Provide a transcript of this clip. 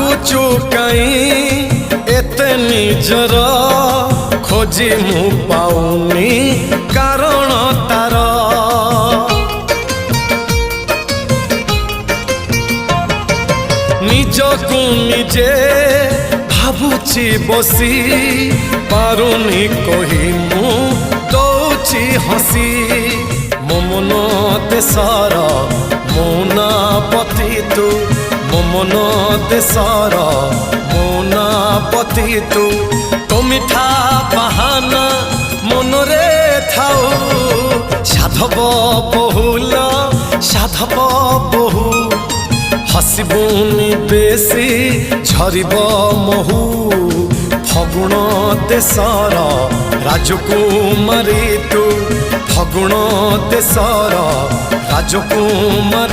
लाଗୁଛୁ କାଇଁ ଏତେ ନିଜର ଖୋଜି ମୁଁ ପାଉନି କାରଣ ତାର ନିଜକୁ ନିଜେ ଭାବୁଛି ବସି ପାରୁନି କହି ମୁଁ ଦଉଛି ହସି ମୋ ମନ ଦେଶର ମୋ ନା ପତି ତୁ ମୋ ମନ ଦେଶର ମୋ ନା ପତି ତୁ ତୋ ମିଠା ବାହାନା ମନରେ ଥାଉ ସାଧବ ବହୁଲ ସାଧବ ବହୁ हसबुनी बेसी झरिब महु फगुण देशर राजकुमारी तू फगुण देशर राजकुमारी।